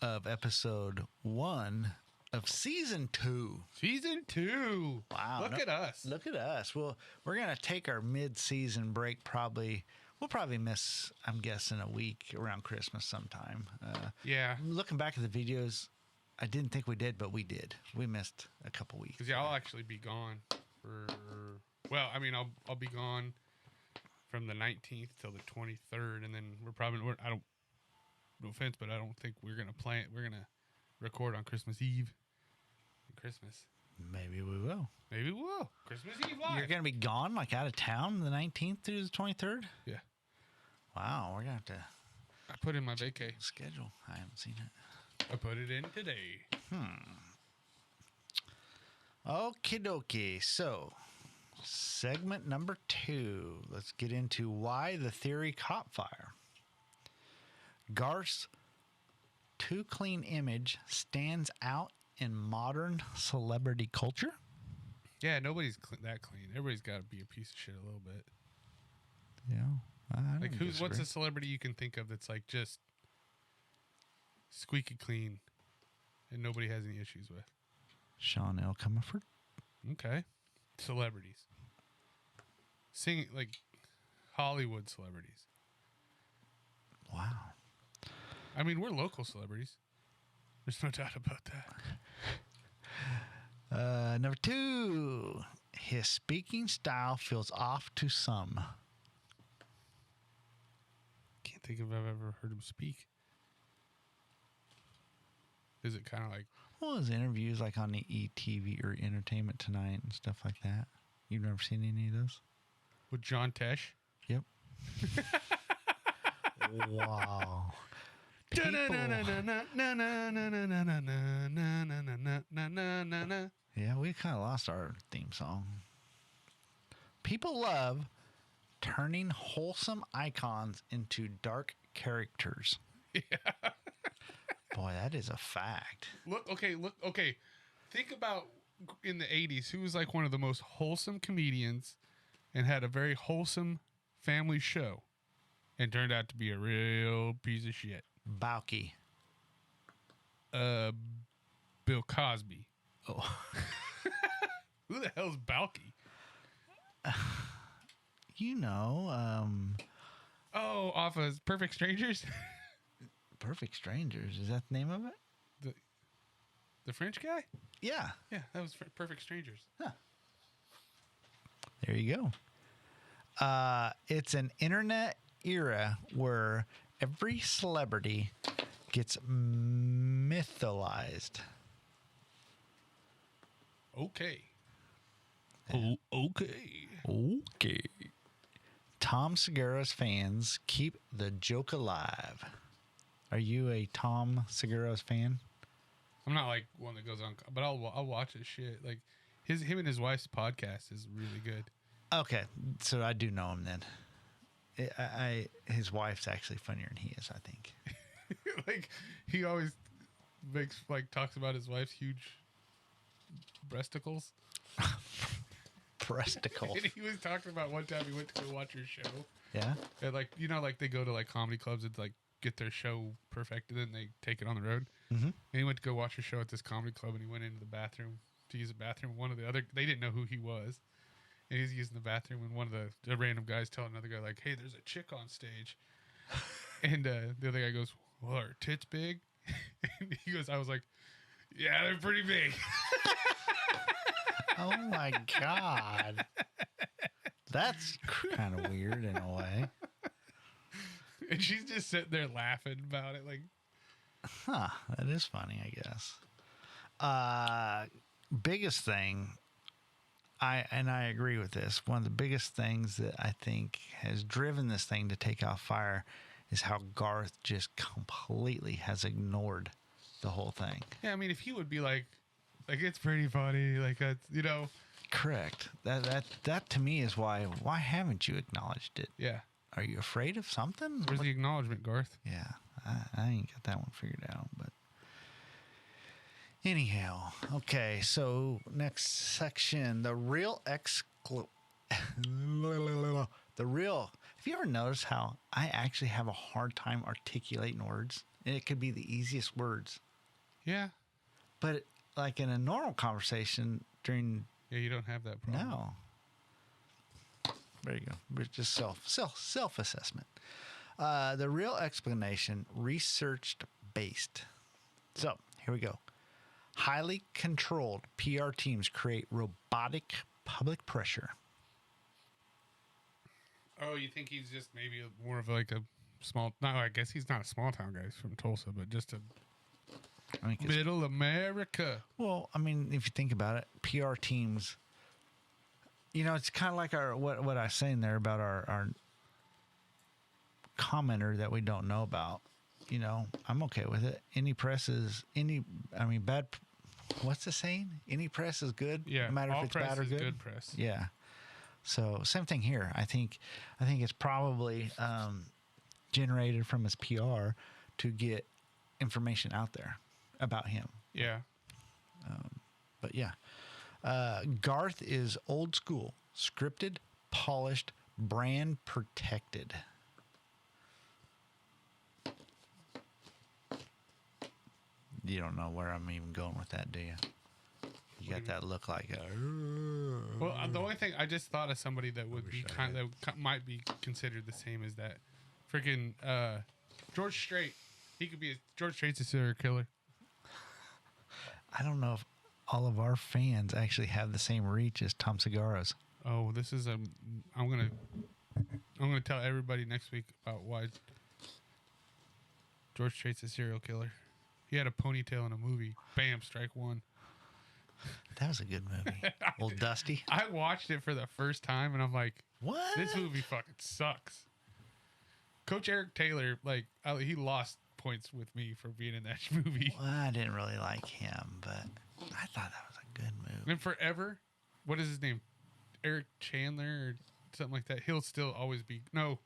of episode 1 of season 2. Season 2. Wow. Look at us. Look at us. Well, we're going to take our mid-season break probably. We'll probably miss, I'm guessing, a week around Christmas sometime. Yeah. Looking back at the videos, I didn't think we did, but we did. We missed a couple weeks. Because I'll actually be gone for... Well, I mean, I'll be gone from the 19th till the 23rd, and then I don't... No offense, but I don't think we're going to plan... We're going to record on Christmas Eve. Christmas. Maybe we will. Maybe we will. Christmas Eve live. You're going to be gone, like out of town, the 19th through the 23rd? Yeah. Wow, we're going to have to... I put in my vacay. Schedule. I haven't seen it. I put it in today. Okie dokie. So, segment number 2. Let's get into why the theory caught fire. Garth's too clean image stands out in modern celebrity culture. Yeah, nobody's that clean. Everybody's got to be a piece of shit a little bit. Yeah. Like what's a celebrity you can think of that's like just squeaky clean and nobody has any issues with? Shawn L. Comerford. Okay. Celebrities. Singing, like Hollywood celebrities. Wow. I mean, we're local celebrities. There's no doubt about that. Number 2. His speaking style feels off to some. Can't think if I've ever heard him speak. Is it kind of like... Well, his interviews like on the ETV or Entertainment Tonight and stuff like that. You've never seen any of those? With John Tesh? Yep. Wow. Yeah, we kind of lost our theme song. People love turning wholesome icons into dark characters. Yeah. Boy, that is a fact. Look, okay. Think about in the 80s, who was like one of the most wholesome comedians and had a very wholesome family show and turned out to be a real piece of shit. Balky. Bill Cosby. Oh. Who the hell's Balky? Off of Perfect Strangers? Perfect Strangers. Is that the name of it? The French guy? Yeah. Yeah, that was Perfect Strangers. Huh. There you go. It's an internet era where every celebrity gets mytholized. Okay. Okay. Tom Segura's fans keep the joke alive. Are you a Tom Segura's fan? I'm not like one that goes on, but I'll watch his shit. Like him and his wife's podcast is really good. Okay, so I do know him then. His wife's actually funnier than he is, I think. Like he always talks about his wife's huge breasticles. Breasticles. And he was talking about one time he went to go watch her show. Yeah. And like they go to like comedy clubs and like get their show perfected and they take it on the road. Mm-hmm. And he went to go watch her show at this comedy club and he went into the bathroom to use the bathroom. They didn't know who he was. And he's using the bathroom and one of the random guys telling another guy like, "Hey, there's a chick on stage." And the other guy goes, "Well, are her tits big?" And he goes, I was like, "Yeah, they're pretty big." Oh my God. That's kind of weird in a way. And she's just sitting there laughing about it. Like, huh, that is funny, I guess. Biggest thing, I agree with this. One of the biggest things that I think has driven this thing to take off fire is how Garth just completely has ignored the whole thing. yeah, I mean, if he would be like it's pretty funny, like that's, Correct. That to me is why haven't you acknowledged it? yeah. Are you afraid of something? Where's the acknowledgement, Garth? Yeah, I ain't got that one figured out, but anyhow, okay. So next section, the real. Have you ever noticed how I actually have a hard time articulating words? And it could be the easiest words. Yeah. But like in a normal conversation during... Yeah, you don't have that problem. No. There you go. But just self-assessment. The real explanation, research based. So here we go. Highly controlled PR teams create robotic public pressure. Oh, you think he's just maybe more of like a small... No, I guess he's not a small town guy. He's from Tulsa, but just a middle America. Well, I mean, if you think about it, PR teams, you know, it's kind of like what I was saying there about our commenter that we don't know about. You know, I'm okay with it. Bad. What's the saying? Any press is good. Yeah, no matter all if it's press bad or is good. good press. Yeah. So same thing here. I think it's probably generated from his PR to get information out there about him. Yeah. But yeah, Garth is old school, scripted, polished, brand protected. You don't know where I'm even going with that, do you? You got that look like Well, the only thing I just thought of somebody that would be might be considered the same as that. Freaking George Strait. He could be George Strait's a serial killer. I don't know if all of our fans actually have the same reach as Tom Segura's. Oh, this is I'm gonna tell everybody next week about why George Strait's a serial killer. He had a ponytail in a movie. Bam, strike one. That was a good movie. Old Dusty. I watched it for the first time, and I'm like, what? This movie fucking sucks. Coach Eric Taylor, like, he lost points with me for being in that movie. Well, I didn't really like him, but I thought that was a good movie. And forever, what is his name? Eric Chandler or something like that. He'll still always be... No,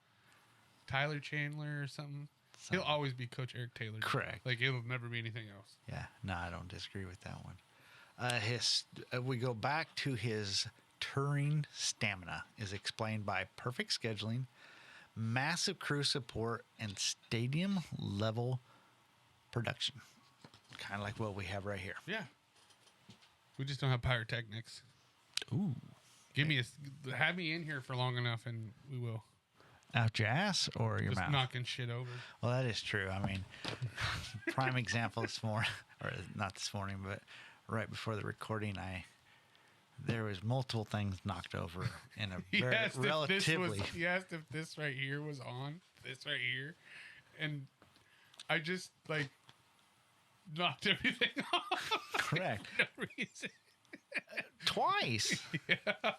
Tyler Chandler or something. He'll always be Coach Eric Taylor. Correct. Like, it'll never be anything else. Yeah, no, I don't disagree with that one. We go back to his touring stamina is explained by perfect scheduling, massive crew support, and stadium level production. Kind of like what we have right here. Yeah. We just don't have pyrotechnics. Ooh. Have me in here for long enough and we will. Out your ass or your just mouth? Knocking shit over. Well, that is true. I mean, prime example this morning, or not this morning, but right before the recording, there was multiple things knocked over in a very relatively. He asked if this right here was on, this right here, and I just like knocked everything off. Correct. For no reason. Twice. Yeah.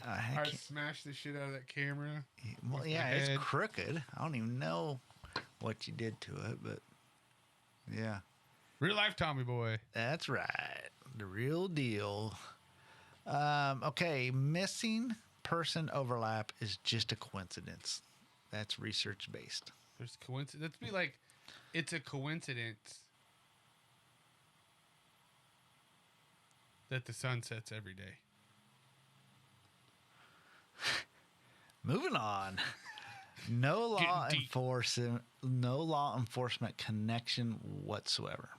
I smashed the shit out of that camera. Well, yeah, it's crooked. I don't even know what you did to it, but yeah. Real life Tommy boy. That's right. The real deal. Okay, missing person overlap is just a coincidence. That's research based. There's coincidence. Let's be like, it's a coincidence that the sun sets every day. Moving on. No law enforcement connection whatsoever.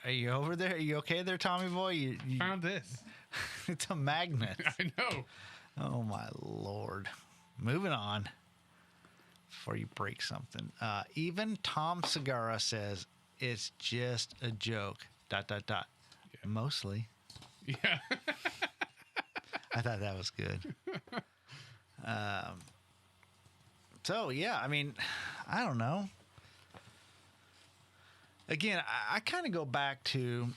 Are you over there? Are you okay there, Tommy boy? You found this. It's a magnet. I know. Oh my Lord. Moving on. Before you break something. Even Tom Segura says it's just a joke. ... Yeah. Mostly. Yeah. I thought that was good. So, yeah, I mean, I don't know. Again, I kind of go back to,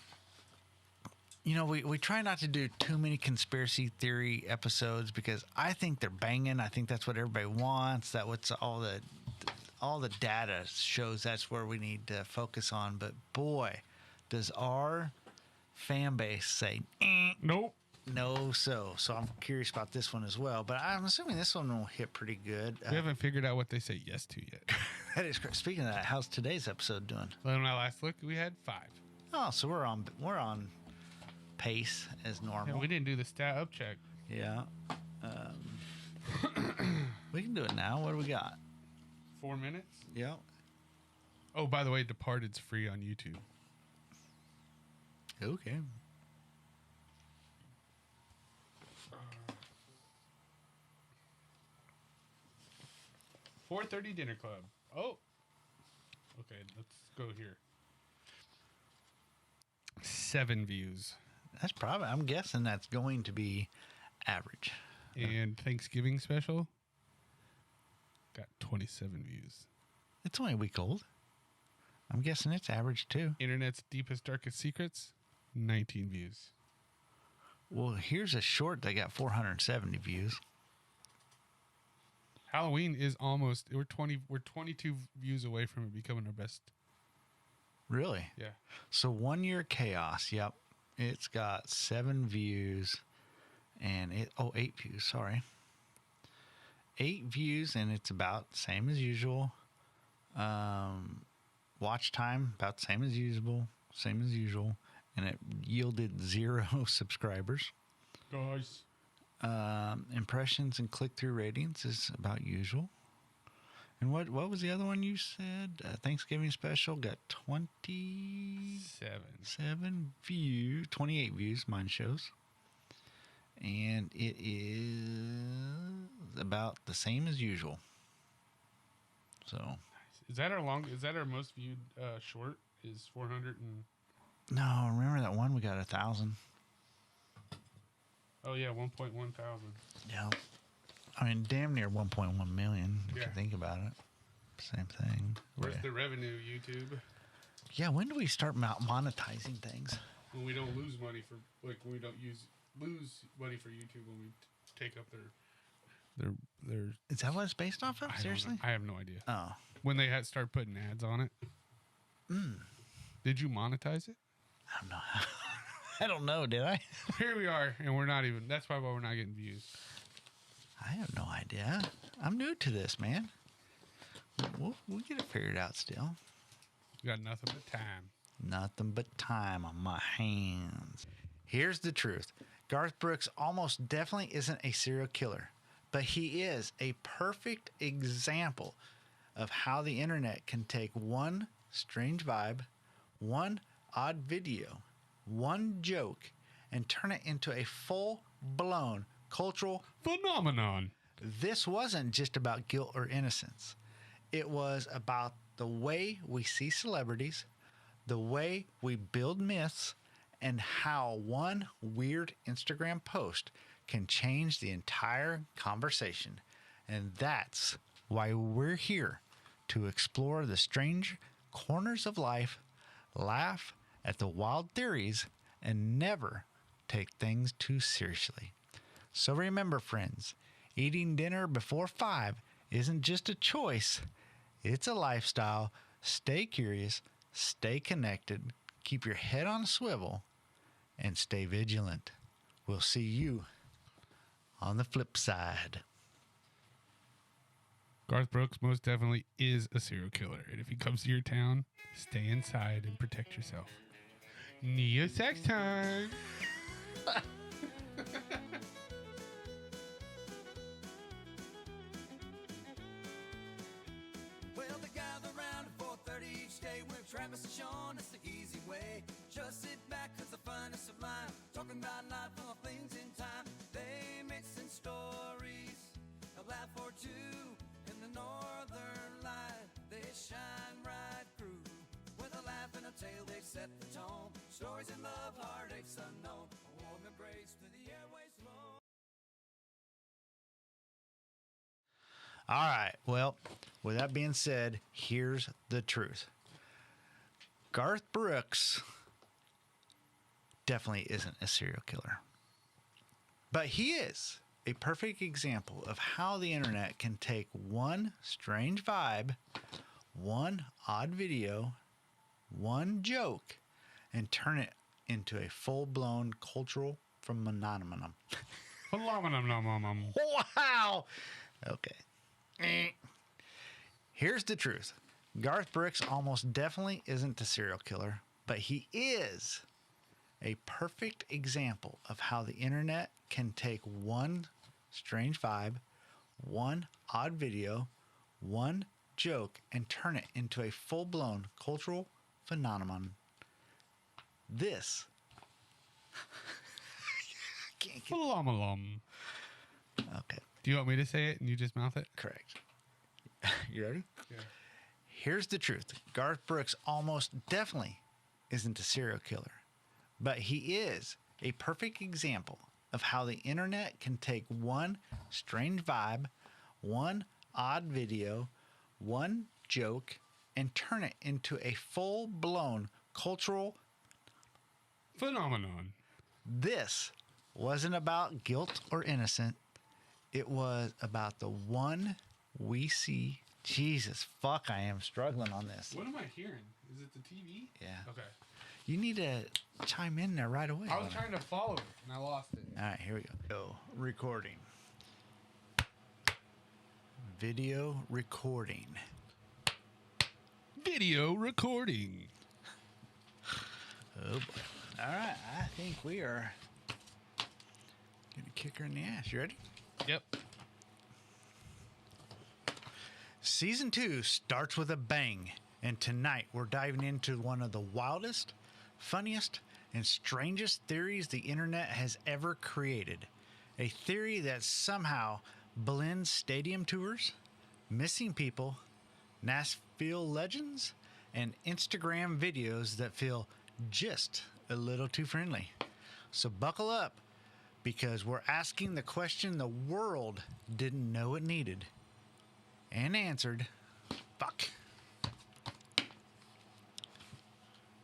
you know, we try not to do too many conspiracy theory episodes because I think they're banging. I think that's what everybody wants. That what's all the data shows that's where we need to focus on. But boy, does our fan base say, nope. No, so I'm curious about this one as well. But I'm assuming this one will hit pretty good. We haven't figured out what they say yes to yet. That is correct. Speaking of that, how's today's episode doing? When I last looked, we had 5. Oh, so we're on pace as normal. Yeah, we didn't do the stat up check. Yeah. We can do it now. What do we got? 4 minutes. Yeah. Oh, by the way, Departed's free on YouTube. Okay. 4:30 Dinner Club. Oh. Okay, let's go here. 7 views. That's probably, I'm guessing that's going to be average. And Thanksgiving special got 27 views. It's only a week old. I'm guessing it's average too. Internet's deepest, darkest secrets, 19 views. Well, here's a short that got 470 views. Halloween is almost, we're 22 views away from it becoming our best. Really? Yeah. So 1 Year Chaos. Yep. It's got 7 views and 8 views. Sorry. 8 views and it's about the same as usual. Watch time about the same as usual. And it yielded 0 subscribers. Guys. Impressions and click-through ratings is about usual. And what was the other one you said? Thanksgiving special got 27 views, 28 views, mine shows. And it is about the same as usual. So, Is that our most viewed short? Is 400 and... No, remember that one we got 1,000. Oh yeah, 1.1 thousand. Yeah. I mean, damn near 1.1 million, if you think about it. Same thing. Where's the revenue, YouTube? Yeah, when do we start monetizing things? When we don't lose money for, when we don't lose money for YouTube when we take up their... Is that what it's based off of? Seriously? I have no idea. Oh. When they start putting ads on it. Did you monetize it? I don't know. I don't know, did I? Here we are, and we're not even... That's why we're not getting views. I have no idea. I'm new to this, man. We'll get it figured out still. We got nothing but time. Nothing but time on my hands. Here's the truth. Garth Brooks almost definitely isn't a serial killer, but he is a perfect example of how the internet can take one strange vibe, one odd video, one joke, and turn it into a full-blown cultural phenomenon. This wasn't just about guilt or innocence. It was about the way we see celebrities, the way we build myths, and how one weird Instagram post can change the entire conversation. And that's why we're here, to explore the strange corners of life, laugh at the wild theories, and never take things too seriously. So remember, friends, eating dinner before 5 isn't just a choice, it's a lifestyle. Stay curious, stay connected, keep your head on a swivel, and stay vigilant. We'll see you on the flip side. Garth Brooks most definitely is a serial killer. And if he comes to your town, stay inside and protect yourself. Neo sex time. Well, they gather around at 4:30 each day with Travis and Shawn. It's the easy way. Just sit back, cause the fun is sublime. Talking about life, all things in time. They mix in stories, a laugh or two. In the northern light, they shine right through. With a laugh and a tale, they set the tone. Stories in love, heartaches unknown. A warm embrace to the airways flow. All right. Well, with that being said, here's the truth. Garth Brooks definitely isn't a serial killer. But he is a perfect example of how the internet can take one strange vibe, one odd video, one joke, and turn it into a full-blown cultural phenomenon. Wow! Okay. Here's the truth. Garth Brooks almost definitely isn't a serial killer, but he is a perfect example of how the internet can take one strange vibe, one odd video, one joke and turn it into a full-blown cultural phenomenon. This can't get Alum. okay. Do you want me to say it and you just mouth it? Correct. You ready? Yeah. Here's the truth. Garth Brooks almost definitely isn't a serial killer, but he is a perfect example of how the internet can take one strange vibe, one odd video, one joke, and turn it into a full-blown cultural. Phenomenon. This wasn't about guilt or innocent. It was about the one we see. Jesus, fuck, I am struggling on this. What am I hearing? Is it the TV? Yeah. Okay. You need to chime in there right away. I was trying to follow it and I lost it. All right, here we go. Recording. Video recording. Video recording. Oh boy. All right, I think we are gonna kick her in the ass. You ready? Yep. Season 2 starts with a bang, and tonight we're diving into one of the wildest, funniest, and strangest theories the internet has ever created. A theory that somehow blends stadium tours, missing people, Nashville legends, and Instagram videos that feel just a little too friendly. So buckle up, because we're asking the question the world didn't know it needed. And answered. Fuck.